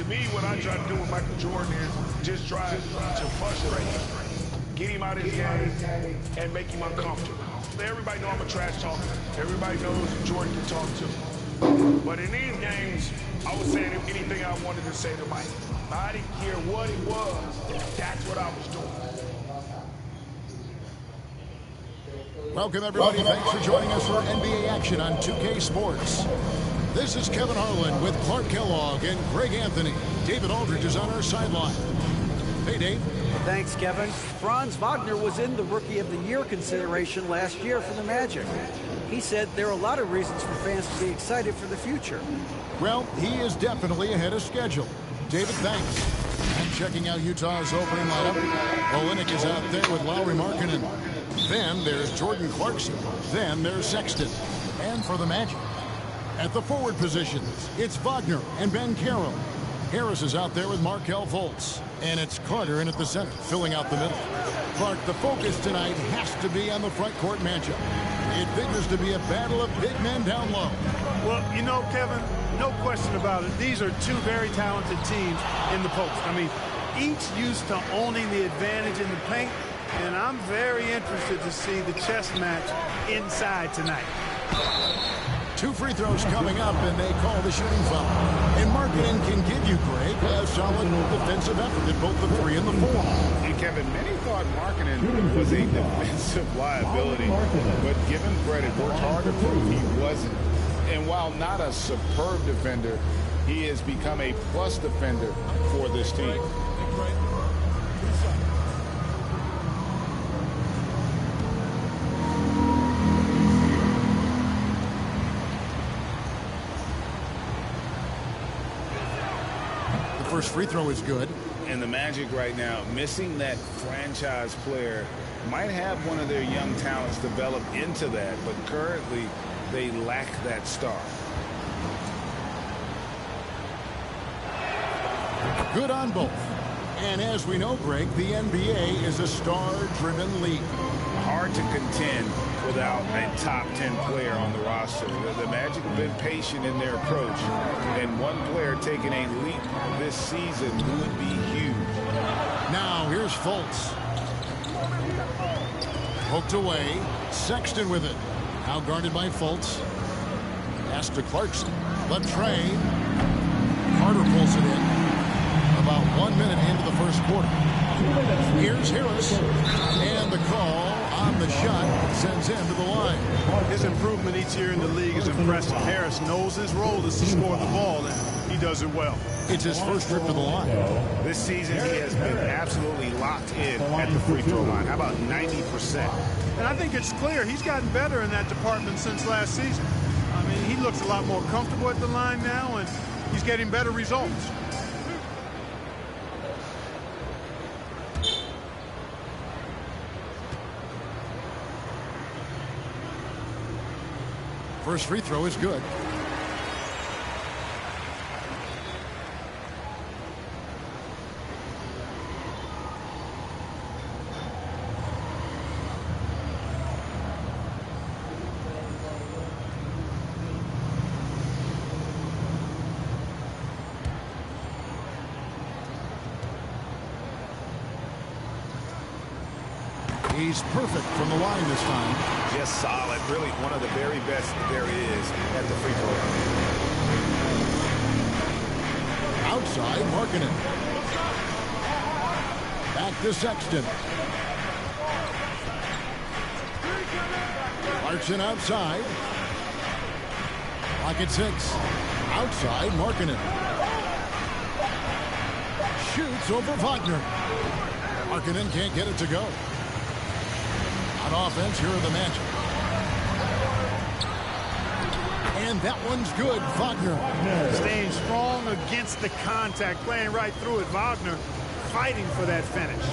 me, what I try to do with Michael Jordan is just try to frustrate him, get him out of his game, and make him uncomfortable. Everybody know I'm a trash talker. Everybody knows Jordan can talk too. But in these games, I was saying anything I wanted to say to Mike. I didn't care what it was. That's what I was doing. Welcome, everybody. Thanks for joining us for NBA action on 2K Sports. This is Kevin Harlan with Clark Kellogg and Greg Anthony. David Aldridge is on our sideline. Hey, Dave. Thanks, Kevin. Franz Wagner was in the Rookie of the Year consideration last year for the Magic. He said there are a lot of reasons for fans to be excited for the future. Well, he is definitely ahead of schedule. David, thanks. And checking out Utah's opening lineup, Olynyk is out there with Lauri Markkanen. Then there's Jordan Clarkson. Then there's Sexton. And for the Magic, at the forward positions, it's Wagner and Ben Carroll. Harris is out there with Markelle Fultz. And it's Carter in at the center, filling out the middle. Clark, the focus tonight has to be on the front court matchup. It figures to be a battle of big men down low. Well, you know, Kevin, no question about it. These are two very talented teams in the post. I mean, each used to owning the advantage in the paint, and I'm very interested to see the chess match inside tonight. 2 free throws coming up, and they call the shooting foul. And Markkanen can give you, Greg, a solid defensive effort at both the 3 and the 4. And Kevin, many thought Markkanen was a defensive liability, but given credit, worked hard to prove he wasn't. And while not a superb defender, he has become a plus defender for this team. First free throw is good. And the Magic right now, missing that franchise player, might have one of their young talents develop into that, but currently they lack that star. Good on both. And as we know, Greg, the NBA is a star-driven league. Hard to contend without a top 10 player on the roster. The Magic have been patient in their approach, and one player taking a leap this season would be huge. Now here's Fultz. Poked away. Sexton with it. Now guarded by Fultz. Pass to Clarkson. Left train. Carter pulls it in. About 1 minute into the first quarter. Here's Harris. And the call on the shot sends him to the line. His improvement each year in the league is impressive. Harris knows his role is to score the ball, and he does it well. It's his first trip to the line. This season, he has been absolutely locked in at the free throw line. How about 90%? And I think it's clear he's gotten better in that department since last season. I mean, he looks a lot more comfortable at the line now, and he's getting better results. First free throw is good. He's perfect from the line this time. Just solid. Really one of the very best there is at the free throw line. Outside, Markkanen. Back to Sexton. Clarkson outside. Clock at 6. Outside, Markkanen. Shoots over Wagner. Markkanen can't get it to go. On offense, here are the Magic. And that one's good. Wagner. Staying strong against the contact, playing right through it. Wagner fighting for that finish.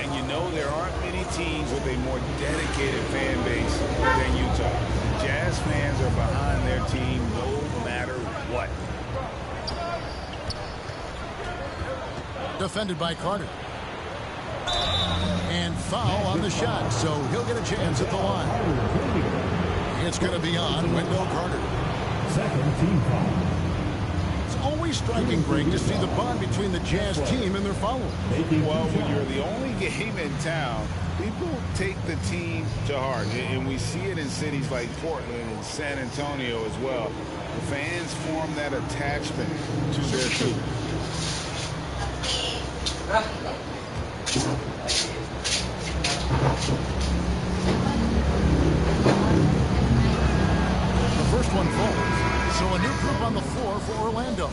And you know there aren't many teams with a more dedicated fan base than Utah. Jazz fans are behind their team no matter what. Defended by Carter. And foul on the shot, so he'll get a chance at the line. It's going to be on Wendell Carter. Second team foul. It's always pretty striking, Greg, to see the bond between the Jazz team and their followers. Well, when you're the only game in town, people take the team to heart. And we see it in cities like Portland and San Antonio as well. The fans form that attachment to their team. The first one falls. So a new group on the floor for Orlando.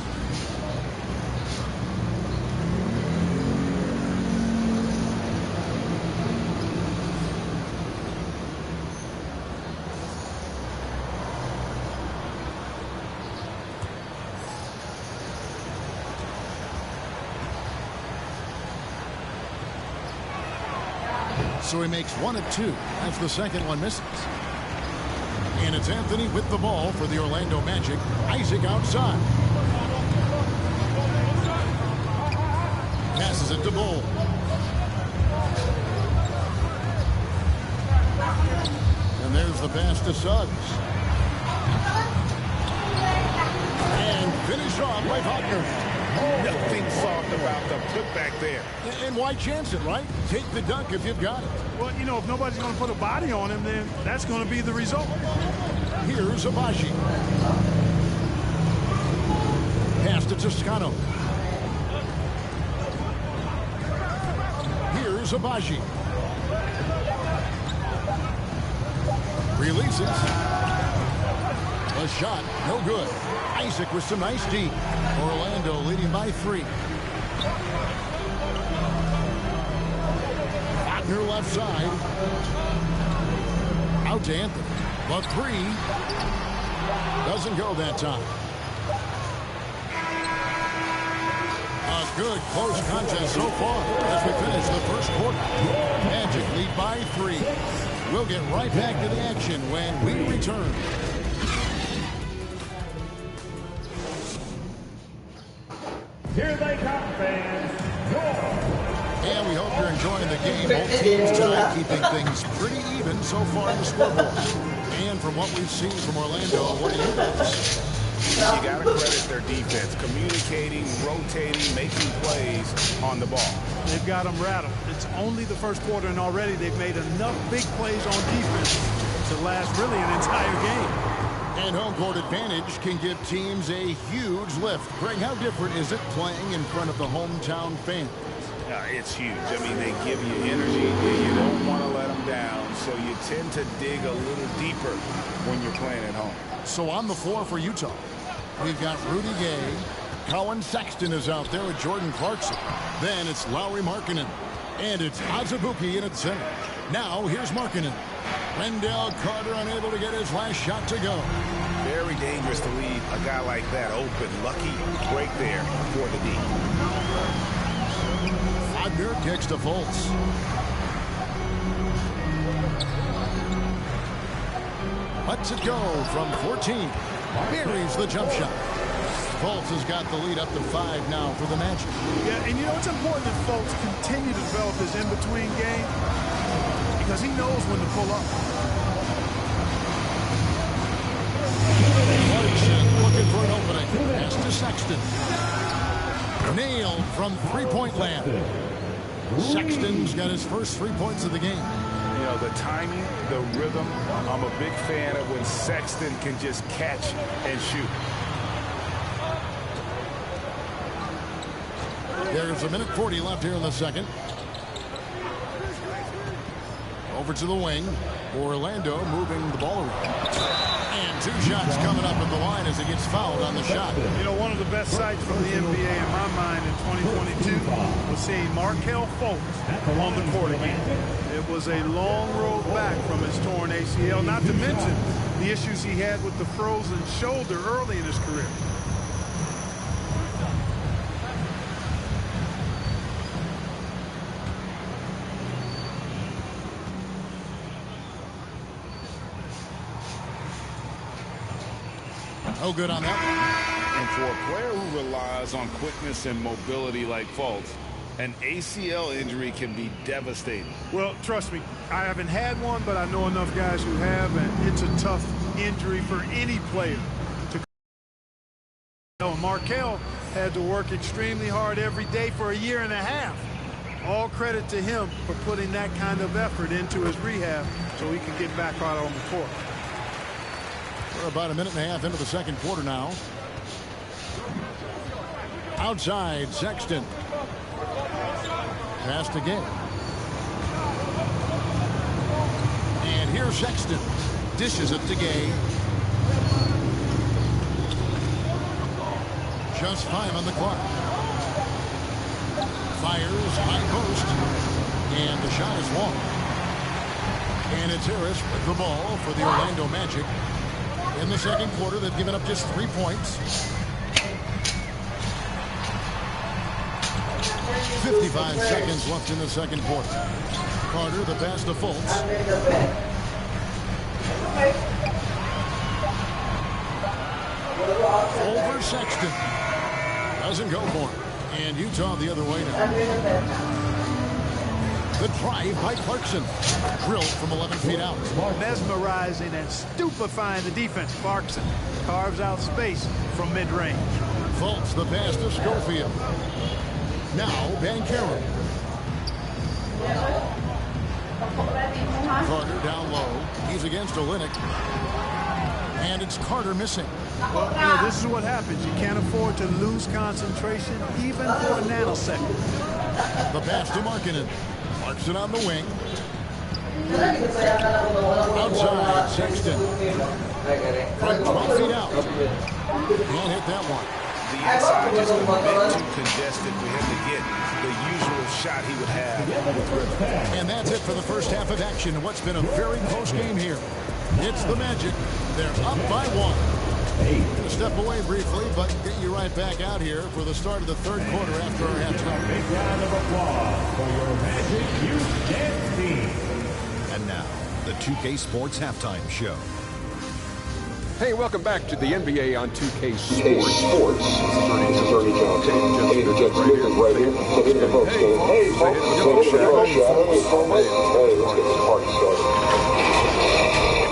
So he makes 1 of 2 as the second one misses. And it's Anthony with the ball for the Orlando Magic. Isaac outside. Passes it to Bull. And there's the pass to Suggs. And finish off by Wagner. Nothing soft about the putback there. And why chance it, right? Take the dunk if you've got it. Well, you know, if nobody's going to put a body on him, then that's going to be the result. Here's Abaji. Pass to Toscano. Here's Abaji. Releases. A shot, no good. Isaac with some nice D. Orlando leading by 3. Wagner left side. Out to Anthony. But 3 doesn't go that time. A good close contest so far as we finish the first quarter. Magic lead by 3. We'll get right back to the action when we return. Here they come, fans. And we hope you're enjoying the game. Both teams tonight keeping things pretty even so far in the scoreboard. And from what we've seen from Orlando, what do you guys? You got to credit their defense, communicating, rotating, making plays on the ball. They've got them rattled. It's only the first quarter, and already they've made enough big plays on defense to last really an entire game. And home court advantage can give teams a huge lift. Greg, how different is it playing in front of the hometown fans? It's huge. I mean, they give you energy. You don't want to let them down, so you tend to dig a little deeper when you're playing at home. So on the floor for Utah, we've got Rudy Gay. Colin Sexton is out there with Jordan Clarkson. Then it's Lauri Markkanen. And it's Azubuike in at center. Now here's Markkanen. Wendell Carter unable to get his last shot to go. Very dangerous to leave a guy like that open. Lucky break there for the D. Wagner kicks to Fultz. Lets it go from 14. Buries the jump shot. Fultz has got the lead up to 5 now for the Magic. Yeah, and you know it's important that Fultz continue to develop his in-between game because he knows when to pull up. Clarkson looking for an opening. Pass to Sexton. Nailed from three-point land. Sexton's got his first 3 points of the game. You know, the timing, the rhythm, I'm a big fan of when Sexton can just catch and shoot. There's a minute 40 left here in the second. Over to the wing. Orlando moving the ball around. And 2 shots coming up at the line as he gets fouled on the shot. You know, one of the best sights from the NBA in my mind in 2022 was seeing Markelle Fultz on the court again. It was a long road back from his torn ACL, not to mention the issues he had with the frozen shoulder early in his career. No good on that. And for a player who relies on quickness and mobility like Fultz, an ACL injury can be devastating. Well, trust me, I haven't had one, but I know enough guys who have, and it's a tough injury for any player to Markel had to work extremely hard every day for a year and a half. All credit to him for putting that kind of effort into his rehab so he can get back out on the court. We're about a minute and a half into the second quarter now. Outside, Sexton. Pass to Gay. And here's Sexton. Dishes it to Gay. Just 5 on the clock. Fires, high post. And the shot is long. And it's Harris with the ball for the Orlando Magic. In the second quarter, they've given up just 3 points. 55 seconds left in the second quarter. Carter, the pass to Fultz. Over Sexton. Doesn't go for it. And Utah the other way now. The drive by Clarkson. Drilled from 11 feet out. Mesmerizing and stupefying the defense. Clarkson carves out space from mid-range. Fultz, the pass to Schofield. Now, Banchero. Carter down low. He's against Olynyk. And it's Carter missing. Well, this is what happens. You can't afford to lose concentration even for a nanosecond. The pass to Markkanen. Clarkson on the wing. Outside, Sexton. From 12 feet out. Can't hit that one. The inside just a bit too congested for him to get the usual shot he would have. And that's it for the first half of action in what's been a very close game here. It's the Magic. They're up by 1. Gonna step away briefly, but get you right back out here for the start of the third quarter after our halftime. Big round of applause for your Magic Youth Dance team. And now, the 2K Sports Halftime Show. Hey, welcome back to the NBA on 2K Sports. This is Ernie Johnson. Hey, the Jet Smith is right here. So hit the folks game. Hey, folks. So hit the folks shot. Hey, let's get this party started.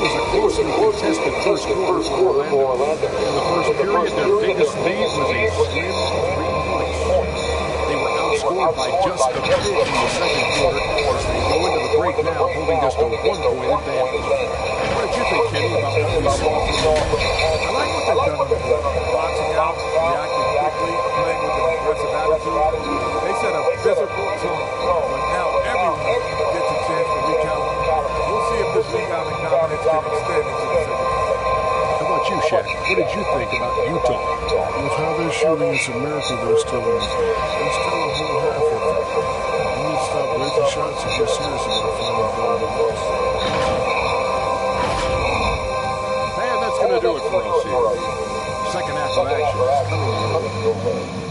It was a contested first quarter for Orlando. In the first period, their biggest lead was a slim 3 points. They were outscored by just a bit in the second quarter as they go into the break now, holding just a 1-point advantage. What did you think, Kenny, about what we saw from them? I like what they've done with them. Boxing out, reacting quickly, playing with an aggressive attitude. They set a physical tone, but now everyone gets a chance to recalibrate. We'll see if this rebounding dominance can extend into the second half. How about you, Shaq? What did you think about Utah? With how they're shooting, it's a miracle they're still a whole half of it. You need to stop breaking shots and get serious about finding goal. And that's going to do it for us here. Second half of action is coming your way.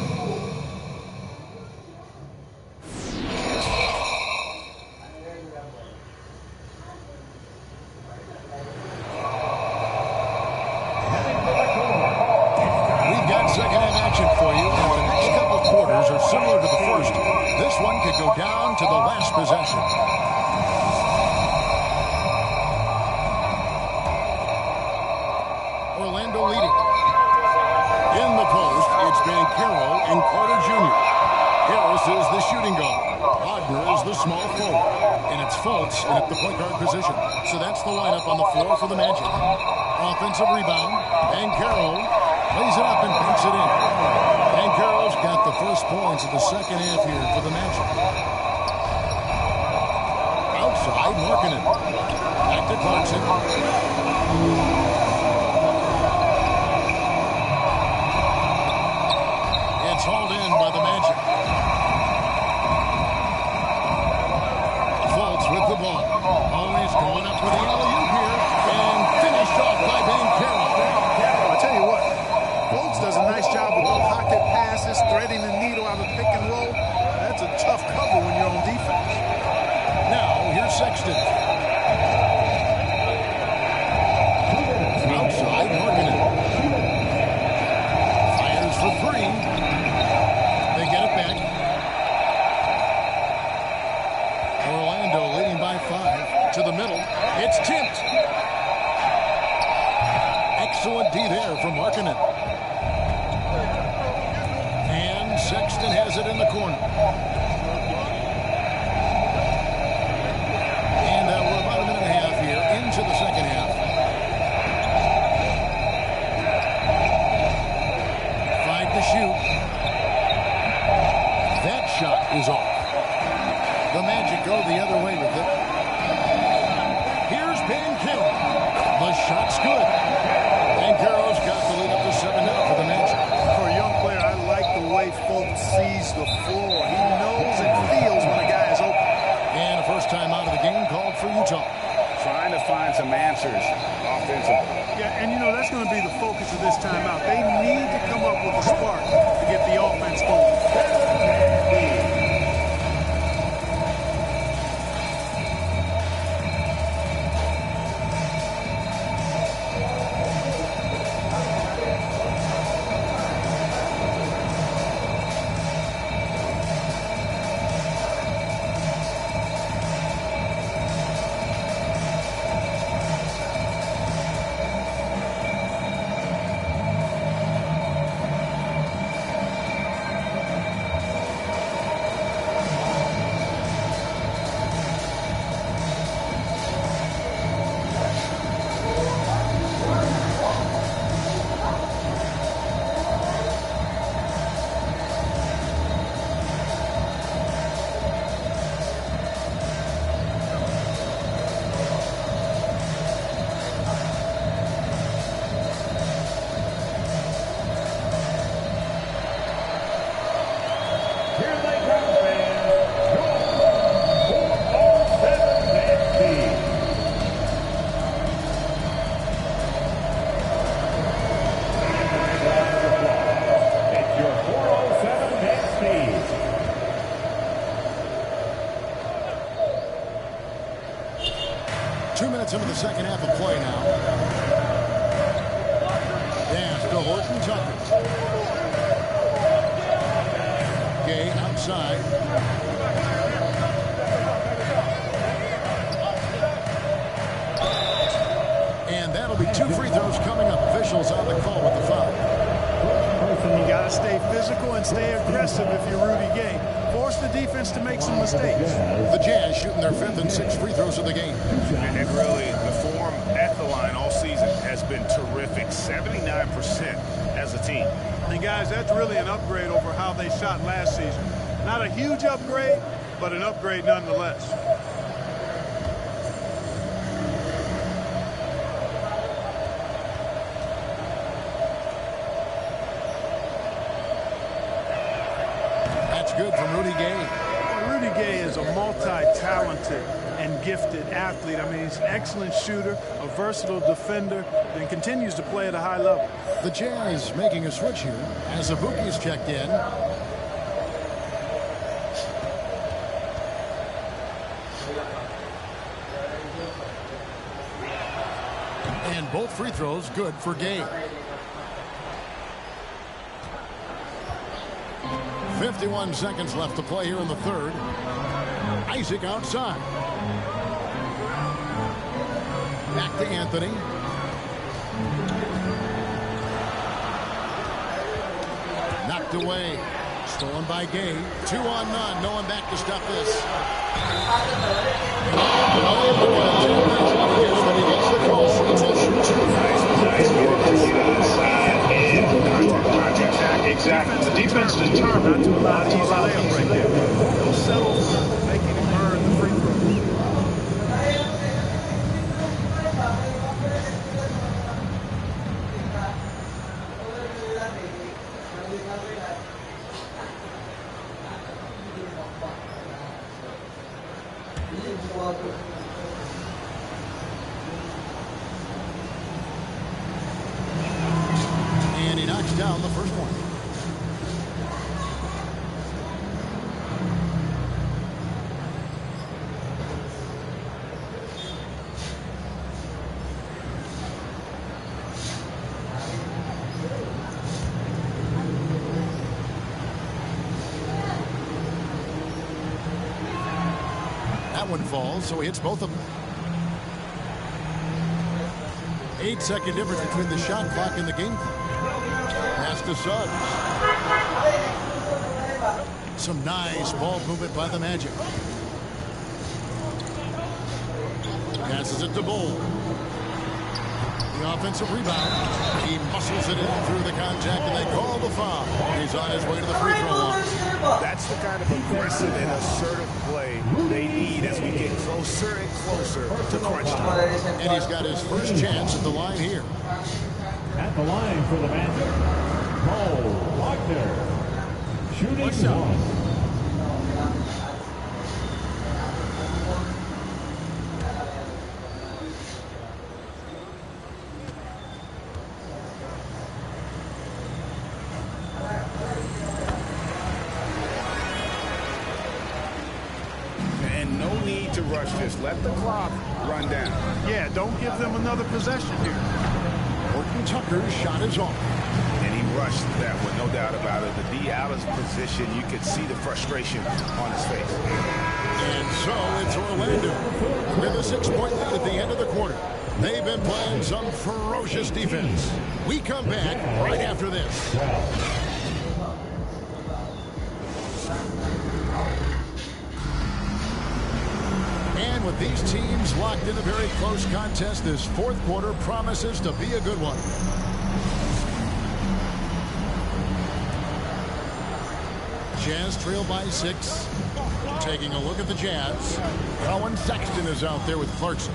To the last possession. Orlando leading. In the post, it's Banchero and Carter Jr. Harris is the shooting guard. Wagner is the small forward. And it's Fultz at the point guard position. So that's the lineup on the floor for the Magic. Offensive rebound. Banchero plays it up and banks it in. Banchero's got the first points of the second half here for the Magic. Outside, Markkanen. Back to Clarkson. It's hauled in by the Magic. Fultz with the ball. Always going up with the alley-oop here. And finished off by Banchero. I'll tell you what. Fultz does a nice job with the pocket passes, threading the needle out of pick and roll. That's a tough cover when you're on defense. Now, here's Sexton. Outside, Markkanen. Fires for 3. They get it back. Orlando leading by 5. To the middle. It's tipped. Excellent D there from Markkanen. Stockton has it in the corner. And we're about a minute and a half here into the second half. 5 to shoot. That shot is off. The Magic go the other way with it. Here's Ben Kill. The shot's good. And Carroll's got the lead up to 7 now for the Magic. For a young player, I like the way Fultz sees the floor. He knows and feels when a guy is open. And a first time out of the game called for Utah. Trying to find some answers offensively. Yeah, and you know, that's going to be the focus of this timeout. They need to come up with a spark to get the offense going. Into the second half of play now. Pass to Horton Tucker. Gay outside. And that'll be 2 free throws coming up. Officials on the call with the foul. You got to stay physical and stay aggressive if you're Rudy Gay. Force the defense to make some mistakes. The Jazz shooting their 5th and 6th free throws of the game. And really, the form at the line all season has been terrific. 79% as a team. And guys, that's really an upgrade over how they shot last season. Not a huge upgrade, but an upgrade nonetheless. Good from Rudy Gay. Well, Rudy Gay is a multi-talented and gifted athlete. I mean, he's an excellent shooter, a versatile defender, and continues to play at a high level. The Jazz making a switch here as Abuki's checked in. And both free throws good for Gay. 51 seconds left to play here in the third. Isaac outside. Back to Anthony. Knocked away. Stolen by Gay. 2 on none. No one back to stop this. Exactly. The defense is determined not to allow these layups right there. They'll settle for making him earn the free throw. And he knocks down the first one. That one falls, so he hits both of them. 8-second difference between the shot clock and the game clock. Pass to Suggs. Some nice ball movement by the Magic. Passes it to Bull. The offensive rebound. He muscles it in through the contact, and they call the foul. He's on his way to the free throw line. That's the kind of aggressive and assertive play they need as we get closer and closer to crunch time. And he's got his first chance at the line here. At the line for the Magic, Paul Wagner. Shooting one. And no need to rush this. Let the clock run down. Yeah, don't give them another possession here. Horton Tucker's shot is off. And he rushed that one, no doubt about it. The D out of position, you could see the frustration on his face. And so it's Orlando with a 6-point lead at the end of the quarter. They've been playing some ferocious defense. We come back right after this. And with these teams locked in a very close contest, this fourth quarter promises to be a good one. Jazz trail by 6. Taking a look at the Jazz. Colin Sexton is out there with Clarkson.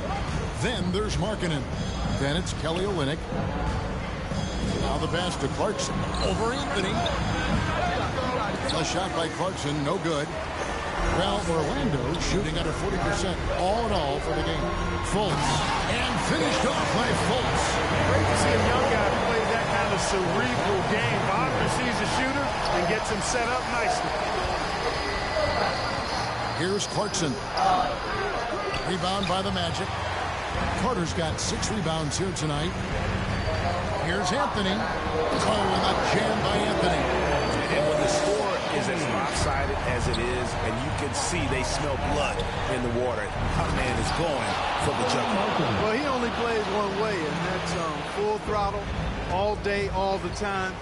Then there's Markkanen. Then it's Kelly Olynyk. Now the pass to Clarkson. Over Anthony. A shot by Clarkson, no good. Well, Orlando shooting under 40% all in all for the game. Fultz. And finished off by Fultz. Great to see a young guy play that kind of cerebral game. Wagner sees a shooter and gets him set up nicely. Here's Clarkson. Rebound by the Magic. Carter's got 6 rebounds here tonight. Here's Anthony. Oh, and a jam by Anthony. And when the score is as lopsided as it is, and you can see they smell blood in the water, our man is going for the jumper. Well, he only plays one way, and that's full throttle, all day, all the time,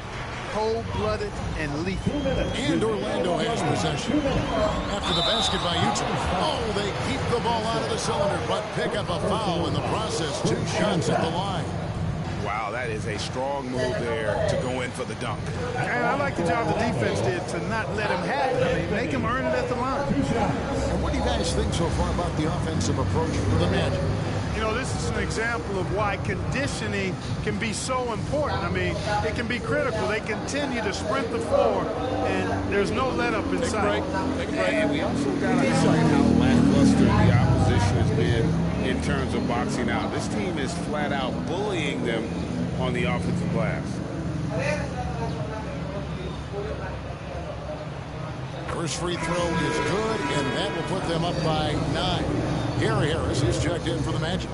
cold-blooded and lethal. And Orlando has possession. After the basket by Utah. Oh, they keep the ball out of the cylinder, but pick up a foul in the process. 2 shots at the line. Wow, that is a strong move there to go in for the dunk. And I like the job the defense did to not let him have it. I mean, make him earn it at the line. And what do you guys think so far about the offensive approach for the Magic? You know, this is an example of why conditioning can be so important. I mean, it can be critical. They continue to sprint the floor, and there's no let-up in sight. And we also got to highlight how lackluster the opposition has been in terms of boxing out. This team is flat out bullying them on the offensive glass. First free throw is good, and that will put them up by 9. Gary Harris is checked in for the Magic.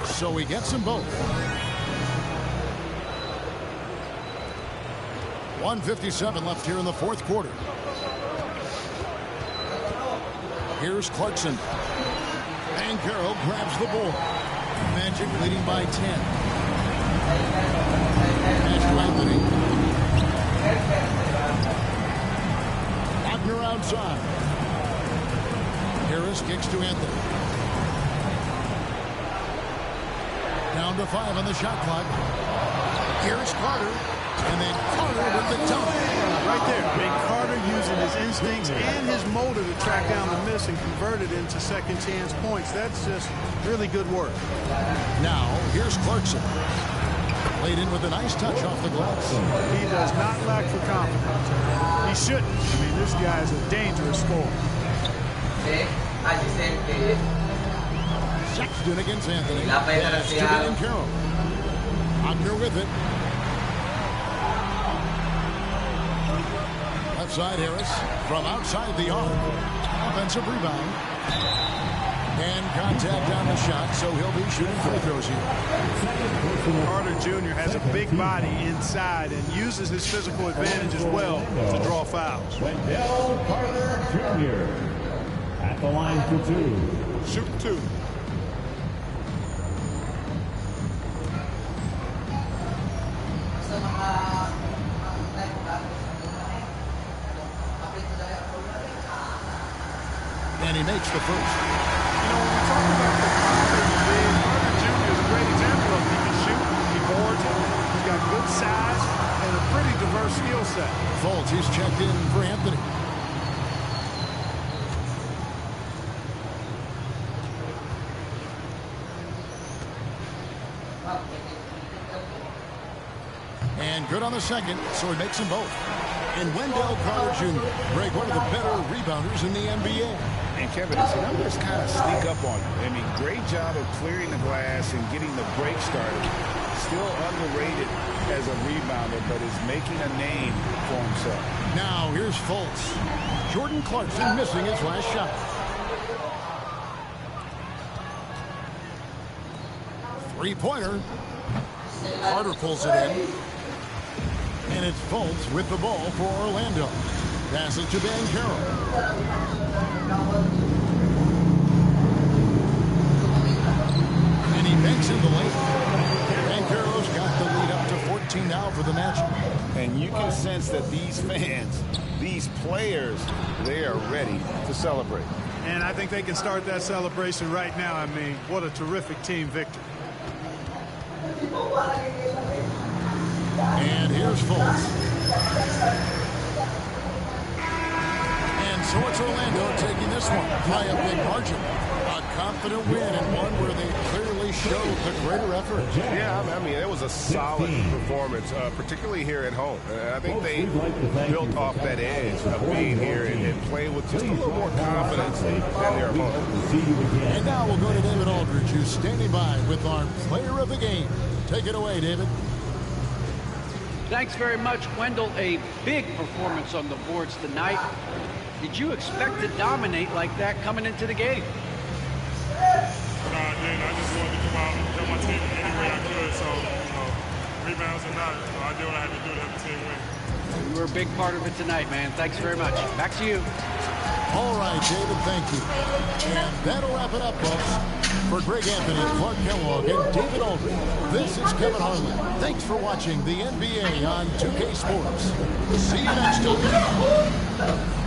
So he gets them both. 1:57 left here in the fourth quarter. Here's Clarkson. And Carroll grabs the ball. Magic leading by 10. Pass to Anthony. Wagner outside. Harris kicks to Anthony. Down to 5 on the shot clock. Here's Carter. And then Carter with the dunk. Right there. Big Carter using his instincts and his motor to track down the miss and convert it into second chance points. That's just really good work. Now, here's Clarkson. Played in with a nice touch off the glass. He does not lack for confidence. He shouldn't. I mean, this guy is a dangerous scorer. Sexton against Anthony. Pass to Ben Carroll. Wagner with it. Left side Harris from outside the arc. Offensive rebound. And contact on the shot, so he'll be shooting free throws here. Carter Jr. has a big body inside and uses his physical advantage as well to draw fouls. Wendell Carter Jr. at the line for 2. Shoot 2. And he makes the first. You know, when we talk about the big, Carter Jr. is a great example of it. He can shoot, he boards it, he's got good size and a pretty diverse skill set. Fultz, he's checked in for Anthony. And good on the second, so he makes them both. And Wendell Carter Jr., Greg, one of the better rebounders in the NBA. And Kevin, his numbers kind of sneak up on him. I mean, great job of clearing the glass and getting the break started. Still underrated as a rebounder, but is making a name for himself. Now here's Fultz. Jordan Clarkson missing his last shot. Three-pointer. Carter pulls it in. And it's Fultz with the ball for Orlando. Passes to Banchero. And he banks in the lane. Banchero's got the lead up to 14 now for the match. And you can sense that these fans, these players, they are ready to celebrate. And I think they can start that celebration right now. I mean, what a terrific team victory. And here's Fultz. And so it's Orlando taking this one by a big margin. A confident win and one where they clearly showed the greater effort. Yeah, I mean, it was a solid performance, particularly here at home. I think they built off that edge of being here and played with just a little more confidence than their opponent. And now we'll go to David Aldridge, who's standing by with our player of the game. Take it away, David. Thanks very much, Wendell. A big performance on the boards tonight. Did you expect to dominate like that coming into the game? No, I didn't. I just wanted to come out and help my team any way I could. So, rebounds or not, I did what I had to do to help the team win. You were a big part of it tonight, man. Thanks very much. Back to you. All right, David, thank you. And that'll wrap it up, folks. For Greg Anthony, Clark Kellogg, and David Aldridge, this is Kevin Harlan. Thanks for watching the NBA on 2K Sports. See you next time.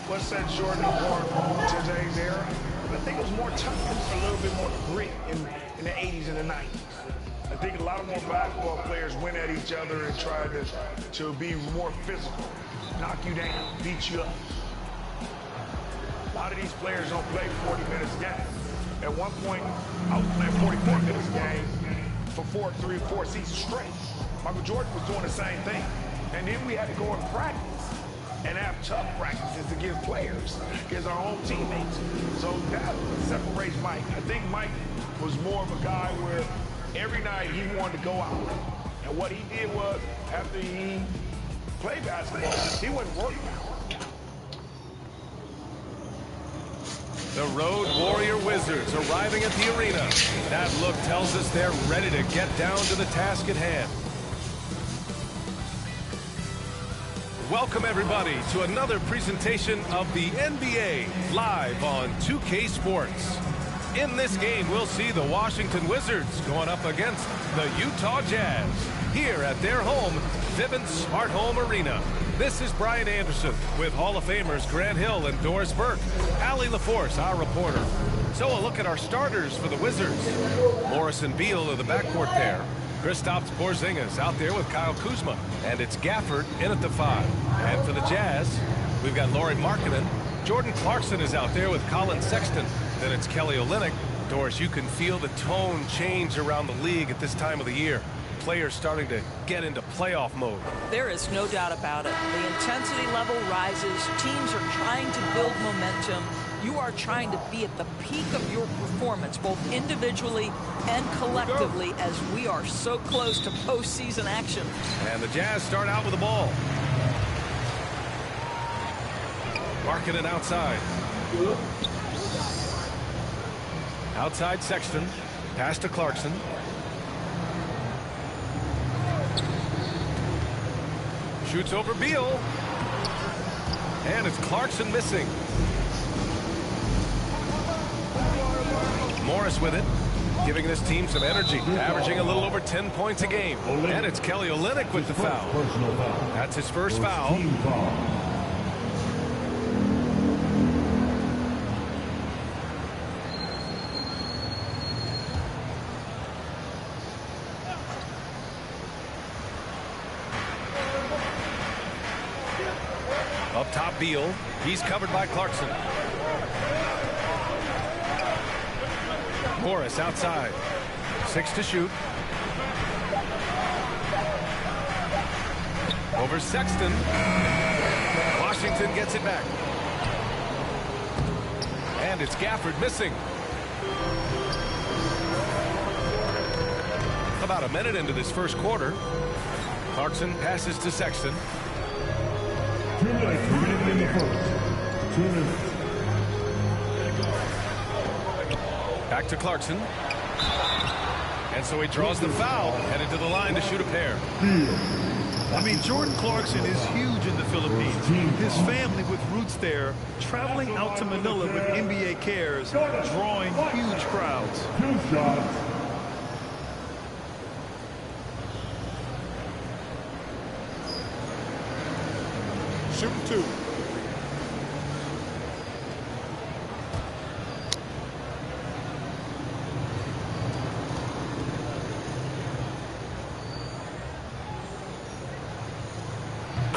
What set Jordan apart from today's era? I think it was more toughness, a little bit more grit in the 80s and the 90s. I think a lot of more basketball players went at each other and tried to be more physical, knock you down, beat you up. A lot of these players don't play 40 minutes a game. At one point, I was playing 44 minutes a game for four seasons straight. Michael Jordan was doing the same thing. And then we had to go and practice and have tough practices against players, against our own teammates. So that separates Mike. I think Mike was more of a guy where every night he wanted to go out. And what he did was, after he played basketball, he wasn't working out. The Road Warrior Wizards arriving at the arena. That look tells us they're ready to get down to the task at hand. Welcome, everybody, to another presentation of the NBA live on 2K Sports. In this game, we'll see the Washington Wizards going up against the Utah Jazz here at their home, Vivint Smart Home Arena. This is Brian Anderson with Hall of Famers Grant Hill and Doris Burke. Allie LaForce, our reporter. So a look at our starters for the Wizards. Morris and Beal are the backcourt pair. Kristaps Porzingis out there with Kyle Kuzma. And it's Gafford in at the 5. And for the Jazz, we've got Lauri Markkanen. Jordan Clarkson is out there with Colin Sexton. Then it's Kelly Olynyk. Doris, you can feel the tone change around the league at this time of the year. Players starting to get into playoff mode. There is no doubt about it. The intensity level rises. Teams are trying to build momentum. You are trying to be at the peak of your performance, both individually and collectively, as we are so close to postseason action. And the Jazz start out with the ball. Markkanen outside. Outside Sexton. Pass to Clarkson. Shoots over Beal. And it's Clarkson missing. Morris with it, giving this team some energy, averaging a little over 10 points a game. And it's Kelly Olynyk with the foul. That's his first foul. Up top, Beal. He's covered by Clarkson. Morris outside. 6 to shoot. Over Sexton. Washington gets it back. And it's Gafford missing. About a minute into this first quarter. Clarkson passes to Sexton. 2 minutes remaining in the first. 2 minutes. Back to Clarkson. And so he draws the foul, headed to the line to shoot a pair. I mean, Jordan Clarkson is huge in the Philippines. His family with roots there, traveling out to Manila with NBA cares, drawing huge crowds. 2 shots. Shoot 2.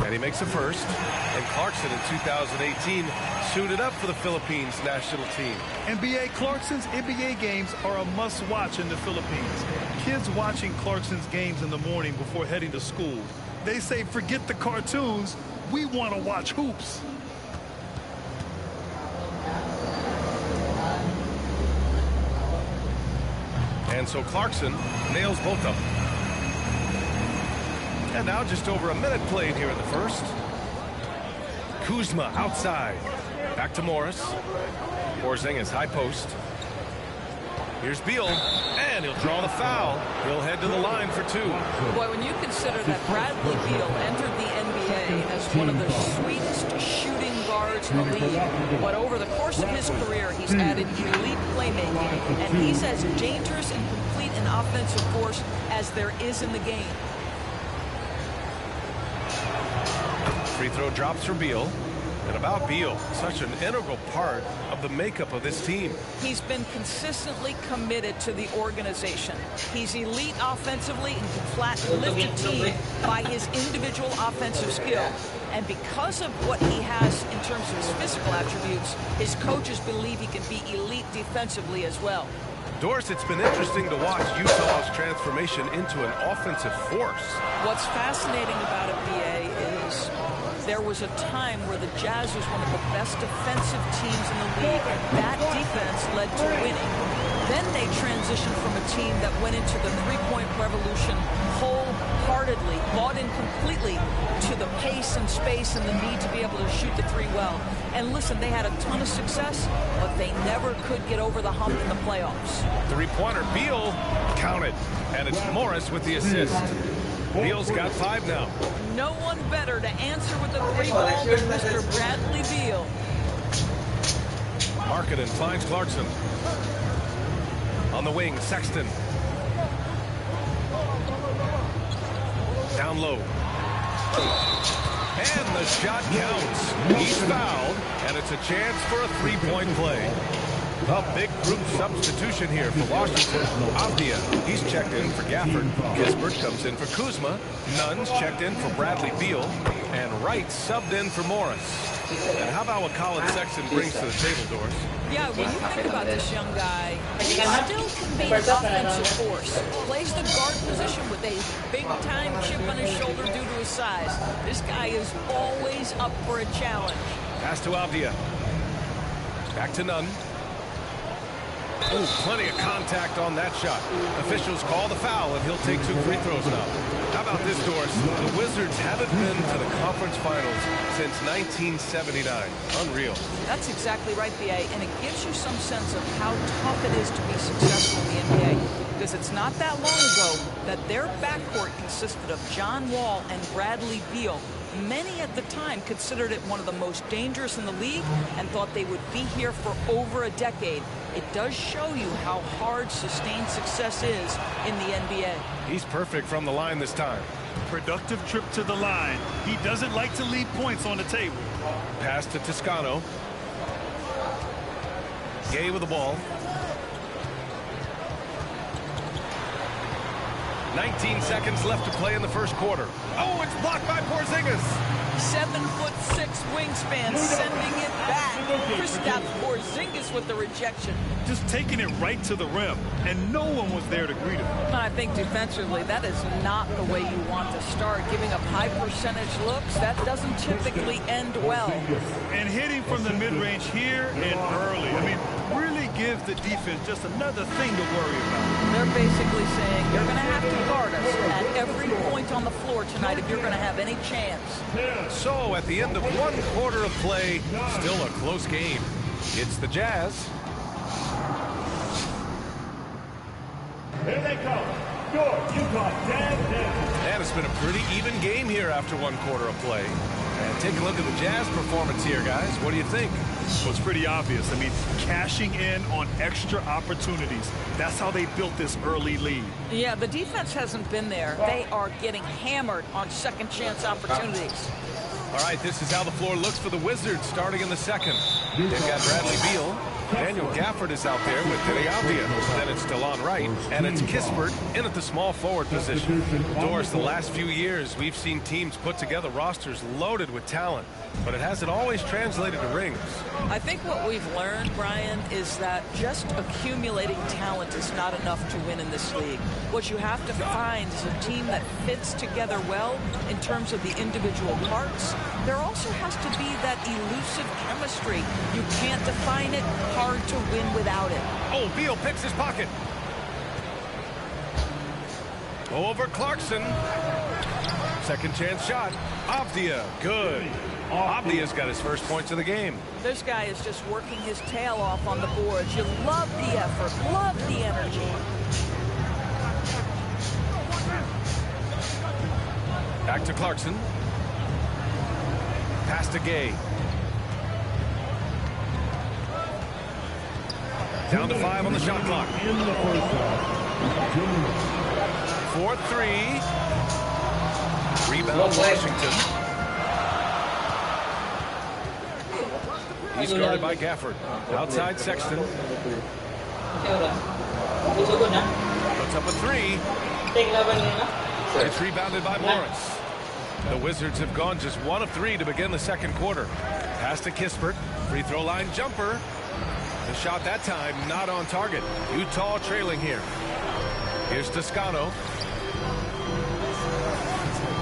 And he makes a first. And Clarkson in 2018 suited up for the Philippines national team. NBA Clarkson's NBA games are a must-watch in the Philippines. Kids watching Clarkson's games in the morning before heading to school. They say, forget the cartoons, we want to watch hoops. And so Clarkson nails both of them. And now just over a minute played here in the first. Kuzma outside. Back to Morris. Porzingis high post. Here's Beal, and he'll draw the foul. He'll head to the line for 2. Boy, when you consider that Bradley Beal entered the NBA as one of the sweetest shooting guards in the league, but over the course of his career, he's added elite playmaking, and he's as dangerous and complete an offensive force as there is in the game. Free throw drops for Beal. And about Beal, such an integral part of the makeup of this team. He's been consistently committed to the organization. He's elite offensively and can flatten and lift a team by his individual offensive skill. And because of what he has in terms of his physical attributes, his coaches believe he can be elite defensively as well. Doris, it's been interesting to watch Utah's transformation into an offensive force. What's fascinating about it, BA, is there was a time where the Jazz was one of the best defensive teams in the league, and that defense led to winning. Then they transitioned from a team that went into the three-point revolution wholeheartedly wholeheartedly, bought in completely to the pace and space and the need to be able to shoot the three well. And listen, they had a ton of success, but they never could get over the hump in the playoffs. Three-pointer, Beal, counted. And it's Morris with the assist. Beal's got 5 now. No one better to answer with the three ball than Mr. Bradley Beal. Markkanen finds Clarkson. On the wing, Sexton. Down low. And the shot counts. He's fouled, and it's a chance for a three-point play. A big group substitution here for Washington. Avdia, he's checked in for Gafford. Kispert comes in for Kuzma. Nunn's checked in for Bradley Beal. And Wright subbed in for Morris. And how about what Colin Sexton brings to the table, Doris? Yeah, when you think about this young guy, he still can be an offensive force. Plays the guard position with a big-time chip on his shoulder due to his size. This guy is always up for a challenge. Pass to Avdia. Back to Nunn. Ooh, plenty of contact on that shot. Officials call the foul, and he'll take 2 free throws now. How about this, Doris? The Wizards haven't been to the conference finals since 1979. Unreal. That's exactly right, B.A., and it gives you some sense of how tough it is to be successful in the NBA. Because it's not that long ago that their backcourt consisted of John Wall and Bradley Beal. Many at the time considered it one of the most dangerous in the league and thought they would be here for over a decade. It does show you how hard sustained success is in the NBA. He's perfect from the line this time. Productive trip to the line. He doesn't like to leave points on the table. Pass to Toscano. Gay with the ball. 19 seconds left to play in the first quarter. Oh, it's blocked by Porzingis. 7'6" wingspan, sending it back. Kristaps Porzingis with the rejection. Just taking it right to the rim, and no one was there to greet him. I think defensively, that is not the way you want to start. Giving up high percentage looks, that doesn't typically end well. And hitting from the mid-range here and early. I mean, really gives the defense just another thing to worry about. They're basically saying, you're going to have to guard us at every point on the floor tonight if you're going to have any chance. So, at the end of 1 quarter of play, still a close game. It's the Jazz. Here they come. Your Utah Jazz. And it's been a pretty even game here after 1 quarter of play. And take a look at the Jazz performance here, guys. What do you think? Well, it's pretty obvious. I mean, cashing in on extra opportunities. That's how they built this early lead. Yeah, the defense hasn't been there. They are getting hammered on second chance opportunities. All right, this is how the floor looks for the Wizards starting in the second. They've got Bradley Beal. Daniel Gafford is out there with Denny Avdia. Then it's DeLon Wright, and it's Kispert in at the small forward position. Doris, the last few years, we've seen teams put together rosters loaded with talent, but it hasn't always translated to rings. I think what we've learned, Brian, is that just accumulating talent is not enough to win in this league. What you have to find is a team that fits together well in terms of the individual parts. There also has to be that elusive chemistry. You can't define it. Hard to win without it. Oh, Beal picks his pocket. Over Clarkson. Second chance shot. Avdia, good. Avdia's got his first points of the game. This guy is just working his tail off on the boards. You love the effort, love the energy. Back to Clarkson. Pass to Gay. Down to 5 on the shot clock. 4-3. Rebound Washington. He's guarded by Gafford. Outside Sexton. Puts up a 3. It's rebounded by Morris. The Wizards have gone just 1 of 3 to begin the second quarter. Pass to Kispert. Free throw line jumper. The shot that time not on target. Utah trailing here. Here's Toscano.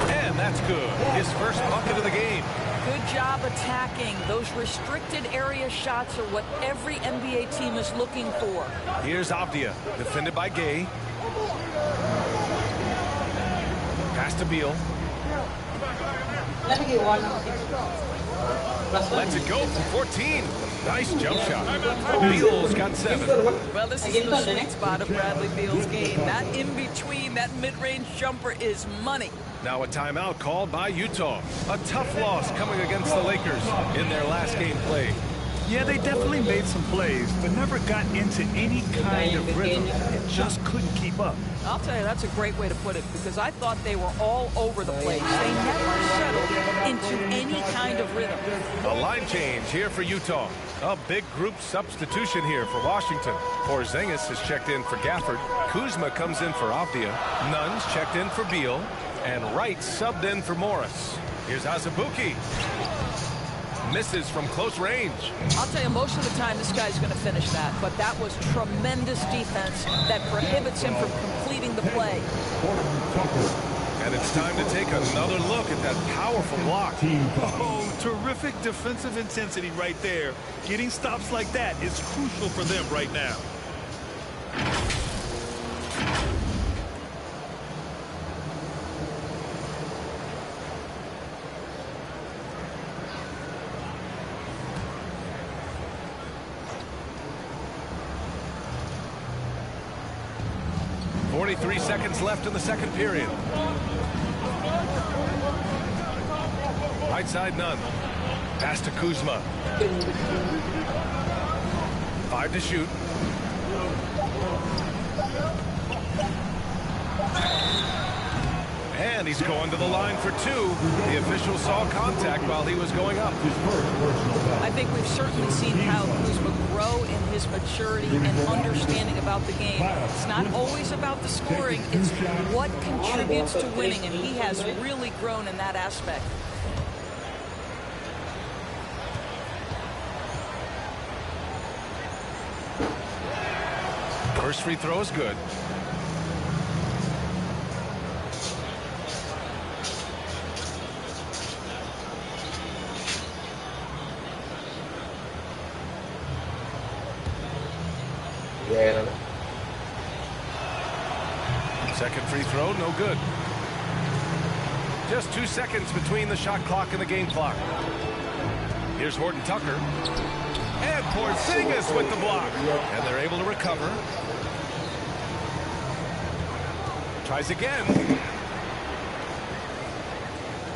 And that's good. His first bucket of the game. Good job attacking. Those restricted area shots are what every NBA team is looking for. Here's Avdia, defended by Gay. Pass to Beal. Let me get one. Lets it go from 14. Nice jump shot. Beal's got 7. Well, this is the sweet spot of Bradley Beal's game. That in-between, that mid-range jumper is money. Now a timeout called by Utah. A tough loss coming against the Lakers in their last game played. Yeah, they definitely made some plays, but never got into any kind of rhythm and just couldn't keep up. I'll tell you, that's a great way to put it, because I thought they were all over the place. They never settled into any kind of rhythm. A line change here for Utah. A big group substitution here for Washington. Porzingis has checked in for Gafford. Kuzma comes in for Avdia. Nunn's checked in for Beal. And Wright subbed in for Morris. Here's Azubuike. Misses from close range. I'll tell you, most of the time this guy's going to finish that, but that was tremendous defense that prohibits him from completing the play. And it's time to take another look at that powerful block. Oh, terrific defensive intensity right there. Getting stops like that is crucial for them right now. Three seconds left in the second period. Right side, Nunn. Pass to Kuzma. 5 to shoot. And he's going to the line for 2. The official saw contact while he was going up. I think we've certainly seen how Kuzma grow in his maturity and understanding about the game. It's not always about the scoring, it's what contributes to winning, and he has really grown in that aspect. First free throw is good. Second free throw, no good. Just 2 seconds between the shot clock and the game clock. Here's Horton Tucker. And Porzingis with the block. And they're able to recover. Tries again.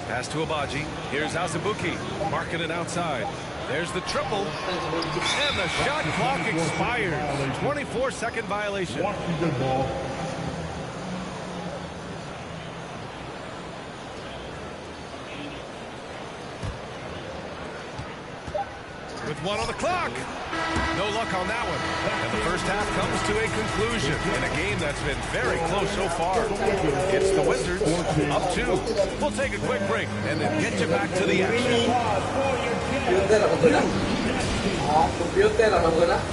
Pass to Abaji. Here's Azubuike. Marking it outside. There's the triple. And the shot clock expires. 24-second violation. Washington ball. With 1 on the clock. No luck on that one. And the first half comes to a conclusion in a game that's been very close so far. It's the Wizards up 2. We'll take a quick break and then get you back to the action.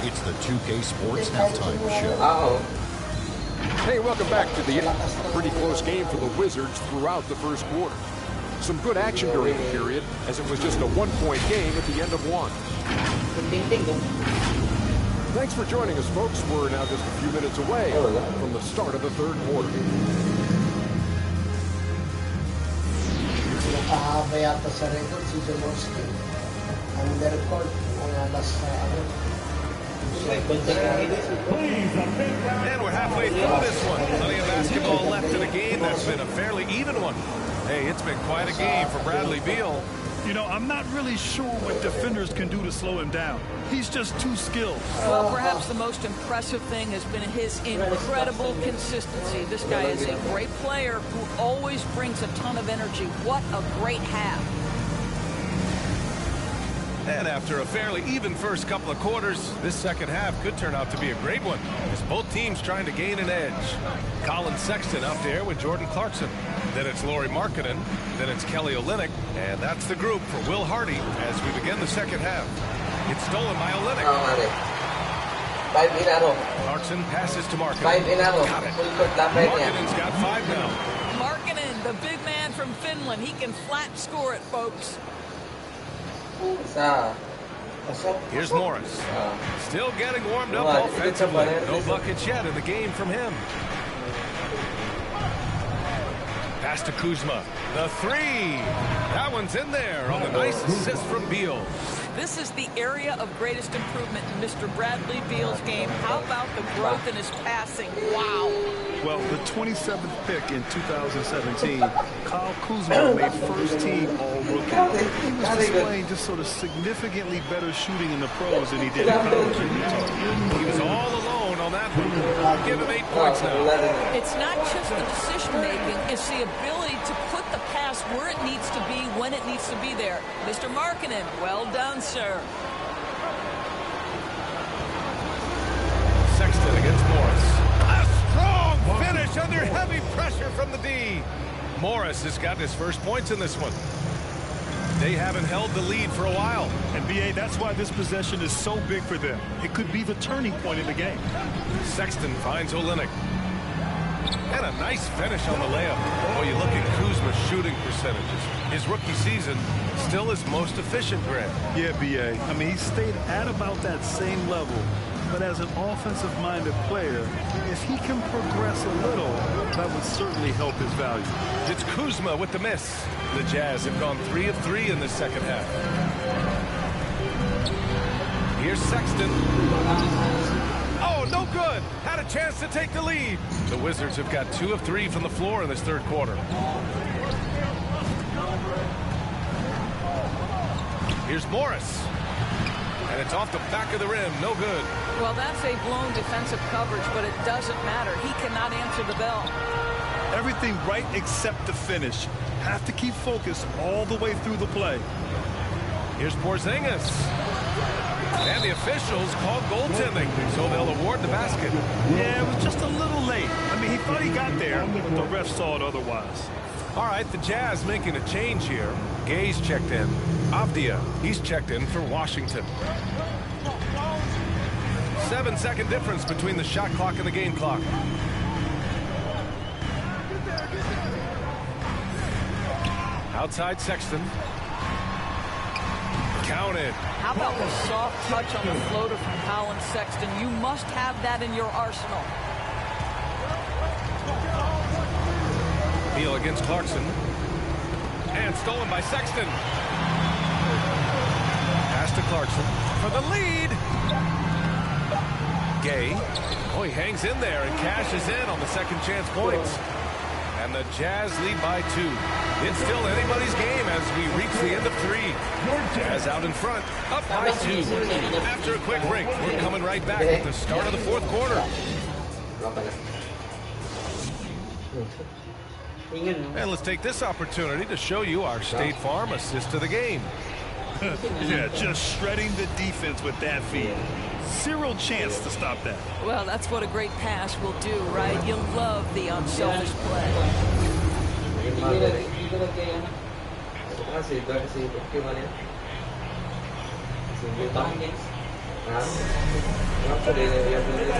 It's the 2K Sports Halftime Show. Hey, welcome back to the pretty close game for the Wizards throughout the first quarter. Some good action during the period, as it was just a one-point game at the end of one. Thanks for joining us, folks. We're now just a few minutes away from the start of the third quarter. And we're halfway through this one. Plenty of basketball left in a game that's been a fairly even one. Hey, it's been quite a game for Bradley Beal. You know, I'm not really sure what defenders can do to slow him down. He's just too skilled. Well, perhaps the most impressive thing has been his incredible consistency. This guy is a great player who always brings a ton of energy. What a great half. And after a fairly even first couple of quarters, this second half could turn out to be a great one, as both teams trying to gain an edge. Colin Sexton out there with Jordan Clarkson. Then it's Lauri Markkanen. Then it's Kelly Olynyk. And that's the group for Will Hardy as we begin the second half. It's stolen by Olynyk. Clarkson passes to Markkanen. Got it. Markkanen's got 5 now. Markkanen, the big man from Finland. He can flat score it, folks. Here's Morris. Still getting warmed up offensively. No buckets yet in the game from him. Pass to Kuzma. The three. That one's in there on the nice assist from Beal. This is the area of greatest improvement in Mr. Bradley Beal's game. How about the growth in his passing? Wow. Well, the 27th pick in 2017, Kyle Kuzma made first team All-Rookie. He was displaying just sort of significantly better shooting in the pros than he did in college in Utah. He was all alone on that one. Give him 8 points now. It's not just the decision-making, it's the ability to put the pass where it needs to be, when it needs to be there. Mr. Markkanen, well done, sir. Sexton against Morris. A strong finish under heavy pressure from the D. Morris has got his first points in this one. They haven't held the lead for a while. NBA, that's why this possession is so big for them. It could be the turning point in the game. Sexton finds Olynyk. And a nice finish on the layup. Oh, you look at Kuzma's shooting percentages. His rookie season, still his most efficient, Grant. Yeah, B.A. I mean, he stayed at about that same level. But as an offensive-minded player, if he can progress a little, that would certainly help his value. It's Kuzma with the miss. The Jazz have gone 3 of 3 in the second half. Here's Sexton. Oh, no good. Had a chance to take the lead. The Wizards have got 2 of 3 from the floor in this third quarter. Here's Morris. And it's off the back of the rim. No good. Well, that's a blown defensive coverage, but it doesn't matter. He cannot answer the bell. Everything right except the finish. Have to keep focused all the way through the play. Here's Porzingis. And the officials called goaltending, so they'll award the basket. Yeah, it was just a little late. I mean, he thought he got there, but the ref saw it otherwise. All right, the Jazz making a change here. Gay's checked in. Avdia, he's checked in for Washington. 7-second difference between the shot clock and the game clock. Outside Sexton. Counted. How about the soft touch on the floater from Colin Sexton? You must have that in your arsenal. Beal against Clarkson. And stolen by Sexton. Pass to Clarkson for the lead. Gay. Oh, he hangs in there and cashes in on the second chance points. And the Jazz lead by 2. It's still anybody's game as we reach the end of 3. Jazz out in front, up by 2. After a quick break, we're coming right back at the start of the fourth quarter. And let's take this opportunity to show you our State Farm assist to the game. Yeah, just shredding the defense with that feed. Zero chance to stop that. Well, that's what a great pass will do, right? You'll love the unselfish play.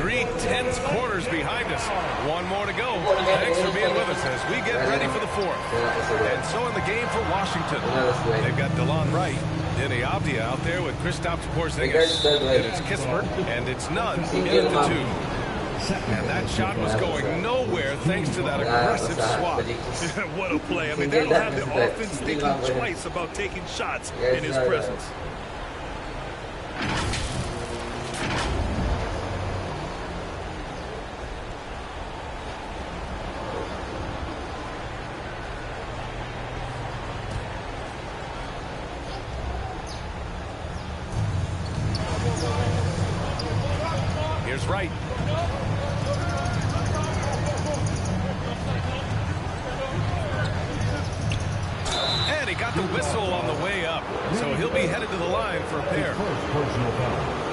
Three tense quarters behind us. One more to go. Thanks for being with us as we get ready for the fourth. And so in the game for Washington, they've got DeLon Wright, Denny Avdia out there with Kristaps Porzingis. And it's Kispert, and it's Nunn in at the 2. And that shot was going nowhere thanks to that aggressive swat. What a play. I mean, they don't have the offense thinking twice about taking shots in his presence. Here's Wright. And he got the whistle on the way up, so he'll be headed to the line for a pair.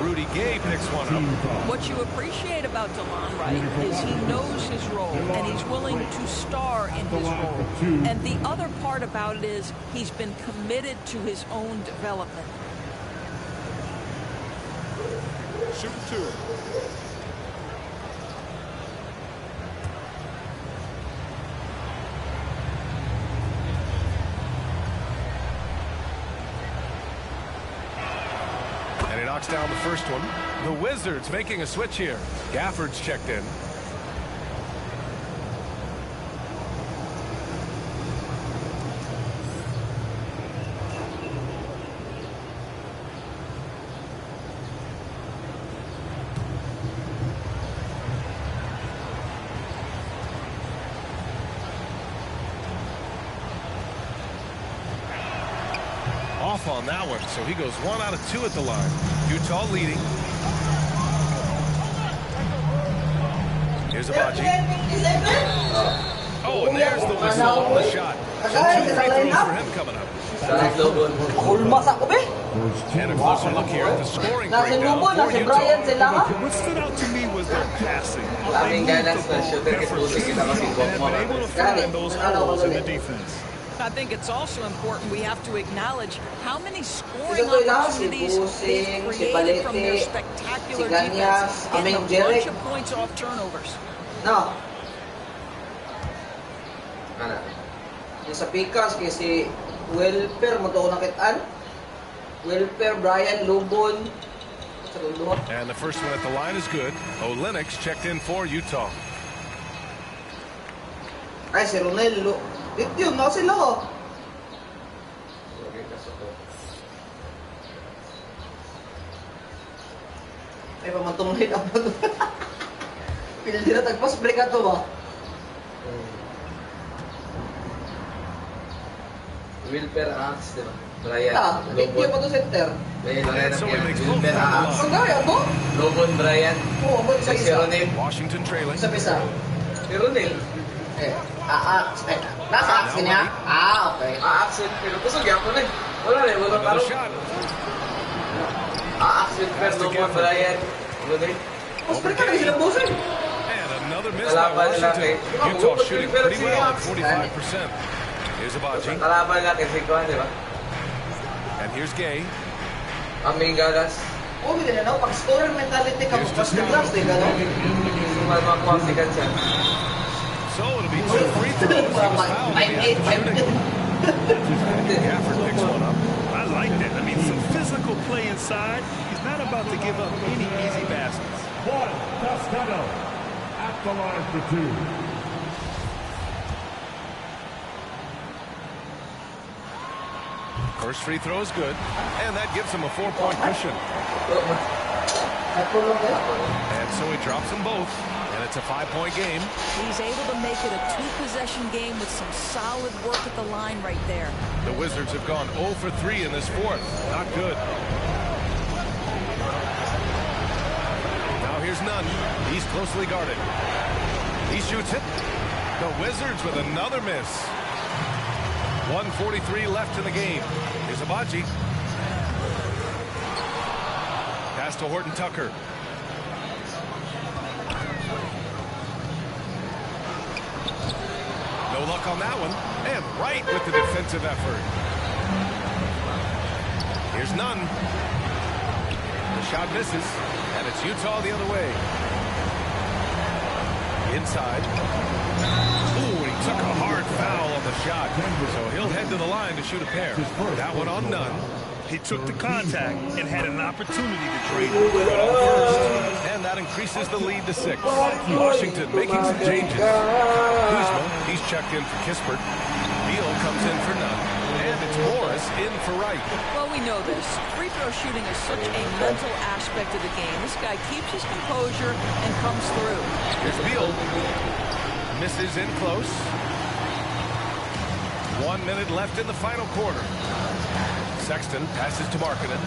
Rudy Gay picks one up. What you appreciate about DeLon Wright is he knows his role, and he's willing to star in his role. And the other part about it is he's been committed to his own development. Shoot 2. And he knocks down the first one. The Wizards making a switch here. Gafford's checked in. off on that one, so he goes 1 out of 2 at the line. Utah leading. Here's Abaji. Oh, and there's the whistle on the shot. So 2 free throws for him coming up. And a closer look here at the scoring breakdown for Utah. What stood out to me was their passing. They moved the ball effortlessly and been able to find those holes in the defense. I think it's also important we have to acknowledge how many scoring opportunities they've created from their spectacular defense, getting a bunch of points off turnovers. No. Ano? Yung sa Picas, kasi Welper, matuunang kitaan. Welper, Brian, Lubon. And the first one at the line is good. Olenix checked in for Utah. Ay, si Ronel. Yun, no sila ko. Ay, pamantong light up na ito. Pildi na tagpas, break ato ba? Wilper Axe, diba? Brian. Hindi pa to center. Wilper Axe. Ang gaya mo? Lobon Brian. Oo, mo sa isa. Washington trailing. Isa. Si Ronel. Axe. Nasa Axe niya? Okay. Axe. Pero kusog yan ko na. Wala taro. Axe, Wilper, Lobon, Brian. Ronel. Mas break ka na sila bosin. Another miss by Washington. Utah shooting pretty well at 45%. Here's Abaji. And here's Gay. Aming galas. Oh, hindi na pag scorer mentality ka mas galas din gano. So it'll be 2 free throws. Japhets picks one up. I like that. I mean, some physical play inside. He's not about to give up any easy baskets. Juan Toscano at the line for 2. First free throw is good, and that gives him a 4-point cushion. And so he drops them both, and it's a 5-point game. He's able to make it a 2-possession game with some solid work at the line right there. The Wizards have gone 0 for 3 in this fourth. Not good. Now here's Nunn. He's closely guarded. He shoots it. The Wizards with another miss. 1:43 left in the game. Here's Abaji. Pass to Horton Tucker. No luck on that one. And right with the defensive effort. Here's Nunn. The shot misses. And it's Utah the other way. Inside. Ooh, he took a hard foul on the shot. So he'll head to the line to shoot a pair. That one on Nunn. He took the contact and had an opportunity to trade. And that increases the lead to 6. Washington making some changes. Kuzma, he's checked in for Kispert. Beal comes in for Nunn. And it's Morris in for Wright. Well, we know this. Free throw shooting is such a mental aspect of the game. This guy keeps his composure and comes through. Here's Beal. Misses in close. 1 minute left in the final quarter. Sexton passes to Markkanen.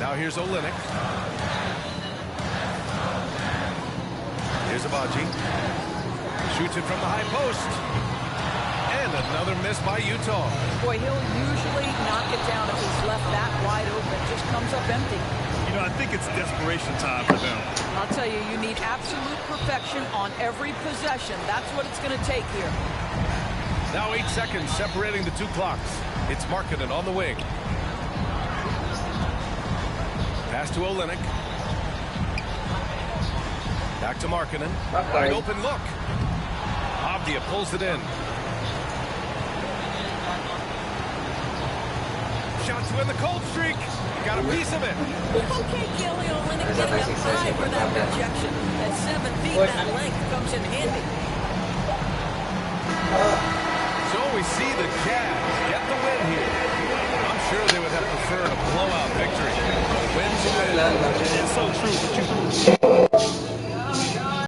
Now here's Olynyk. Here's Abaji. Shoots it from the high post. And another miss by Utah. Boy, he'll usually knock it down if he's left that wide open. It just comes up empty. You know, I think it's desperation time for them. I'll tell you, you need absolute perfection on every possession. That's what it's going to take here. Now 8 seconds separating the 2 clocks. It's Markkanen on the wing. Pass to Olynyk. Back to Markkanen. Wide open look. Avdia pulls it in. Shot to win the cold streak. Got a piece of it. Okay, Kelly Olynyk getting up high for that rejection. At 7 feet, that length comes in handy. So we see the Jazz get the win here. I'm sure they would have preferred a blowout victory. But wins win. It's so true.